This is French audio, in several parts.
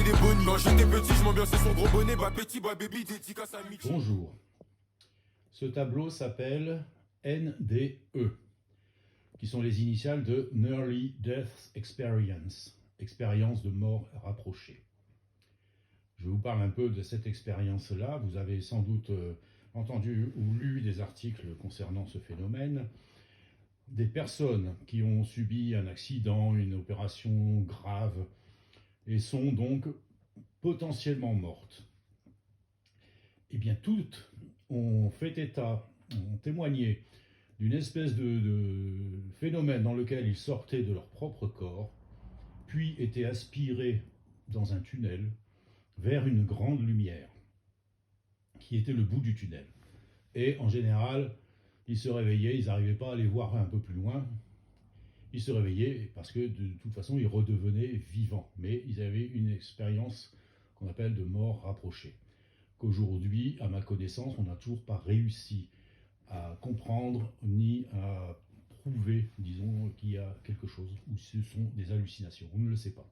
des bonnies. Quand j'étais petit, je m'ambiançais son gros bonnet. Bah petit, bah baby, dédicace à Mickey. Bonjour. Ce tableau s'appelle NDE, qui sont les initiales de Nearly Death Experience, expérience de mort rapprochée. Je vous parle un peu de cette expérience-là. Vous avez sans doute entendu ou lu des articles concernant ce phénomène. Des personnes qui ont subi un accident, une opération grave, et sont donc potentiellement mortes. Eh bien, toutes ont fait état, ont témoigné d'une espèce de phénomène dans lequel ils sortaient de leur propre corps, puis étaient aspirés dans un tunnel vers une grande lumière, qui était le bout du tunnel. Et en général, ils se réveillaient, ils n'arrivaient pas à les voir un peu plus loin. Ils se réveillaient parce que de toute façon, ils redevenaient vivants. Mais ils avaient une expérience qu'on appelle de mort rapprochée. Qu'aujourd'hui, à ma connaissance, on n'a toujours pas réussi à comprendre ni à prouver, disons, qu'il y a quelque chose, ou ce sont des hallucinations. On ne le sait pas.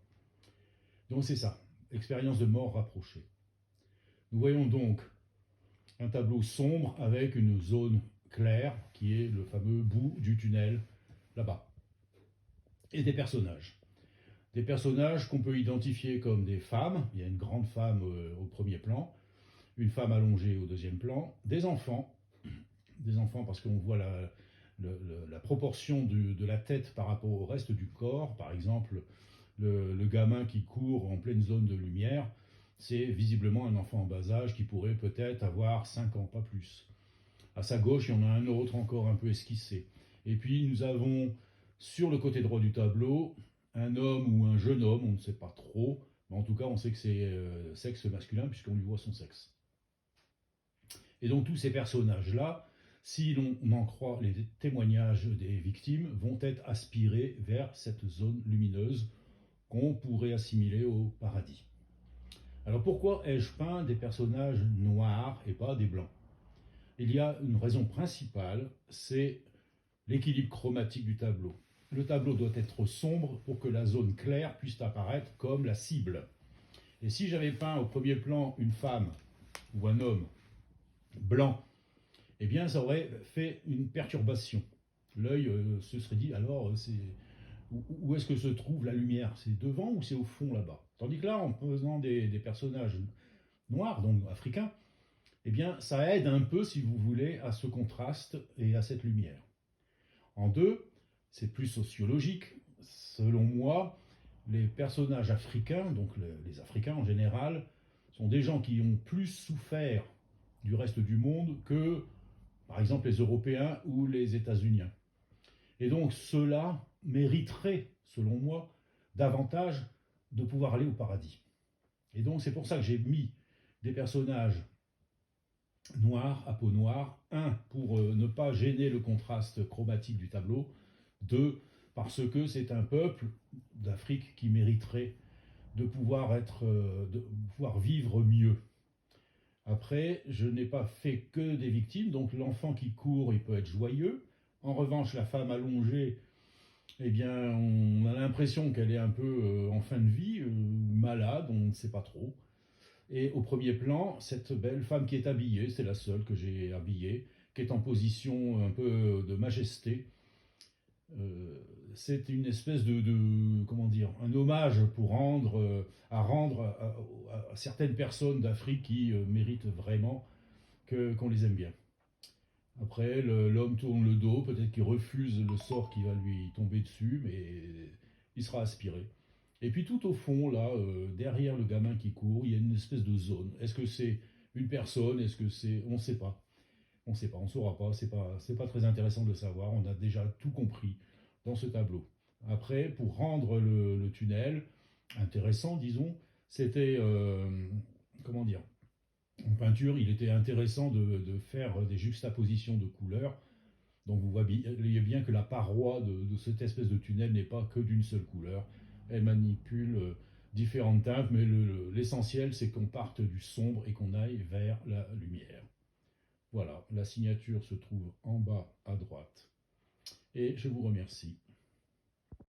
Donc c'est ça, expérience de mort rapprochée. Nous voyons donc un tableau sombre avec une zone claire, qui est le fameux bout du tunnel, là-bas. Et des personnages. Des personnages qu'on peut identifier comme des femmes, il y a une grande femme au premier plan, une femme allongée au deuxième plan, des enfants parce qu'on voit la proportion de la tête par rapport au reste du corps. Par exemple, le gamin qui court en pleine zone de lumière, c'est visiblement un enfant en bas âge qui pourrait peut-être avoir 5 ans, pas plus. À sa gauche, il y en a un autre encore un peu esquissé. Et puis nous avons sur le côté droit du tableau un homme ou un jeune homme, on ne sait pas trop, mais en tout cas on sait que c'est sexe masculin puisqu'on lui voit son sexe. Et donc tous ces personnages-là, si l'on en croit les témoignages des victimes, vont être aspirés vers cette zone lumineuse qu'on pourrait assimiler au paradis. Alors pourquoi ai-je peint des personnages noirs et pas des blancs? Il y a une raison principale, c'est l'équilibre chromatique du tableau. Le tableau doit être sombre pour que la zone claire puisse apparaître comme la cible. Et si j'avais peint au premier plan une femme ou un homme blanc, eh bien ça aurait fait une perturbation. L'œil se serait dit alors où est-ce que se trouve la lumière? C'est devant ou c'est au fond là-bas? Tandis que là, en faisant des personnages noirs, donc africains, eh bien ça aide un peu, si vous voulez, à ce contraste et à cette lumière. En deux, c'est plus sociologique. Selon moi, les personnages africains, donc les Africains en général, sont des gens qui ont plus souffert du reste du monde que, par exemple, les Européens ou les États-Unis. Et donc, ceux-là mériteraient, selon moi, davantage de pouvoir aller au paradis. Et donc, c'est pour ça que j'ai mis des personnages noirs, à peau noire. Un, pour ne pas gêner le contraste chromatique du tableau. Deux, parce que c'est un peuple d'Afrique qui mériterait de pouvoir vivre mieux. Après, je n'ai pas fait que des victimes, donc l'enfant qui court, il peut être joyeux. En revanche, la femme allongée, eh bien, on a l'impression qu'elle est un peu en fin de vie, malade, on ne sait pas trop. Et au premier plan, cette belle femme qui est habillée, c'est la seule que j'ai habillée, qui est en position un peu de majesté. C'est une espèce comment dire, un hommage pour rendre à certaines personnes d'Afrique qui méritent vraiment qu'on les aime bien. Après, l'homme tourne le dos, peut-être qu'il refuse le sort qui va lui tomber dessus, mais il sera aspiré. Et puis tout au fond, là, derrière le gamin qui court, il y a une espèce de zone. Est-ce que c'est une personne? Est-ce que c'est... On ne sait pas. On ne sait pas, on ne saura pas. C'est pas très intéressant de le savoir. On a déjà tout compris dans ce tableau. Après, pour rendre le tunnel intéressant, disons, c'était... comment dire? En peinture, il était intéressant de faire des juxtapositions de couleurs. Donc vous voyez bien que la paroi de cette espèce de tunnel n'est pas que d'une seule couleur. Elle manipule différentes teintes, mais l'essentiel c'est qu'on parte du sombre et qu'on aille vers la lumière. Voilà, la signature se trouve en bas à droite. Et je vous remercie.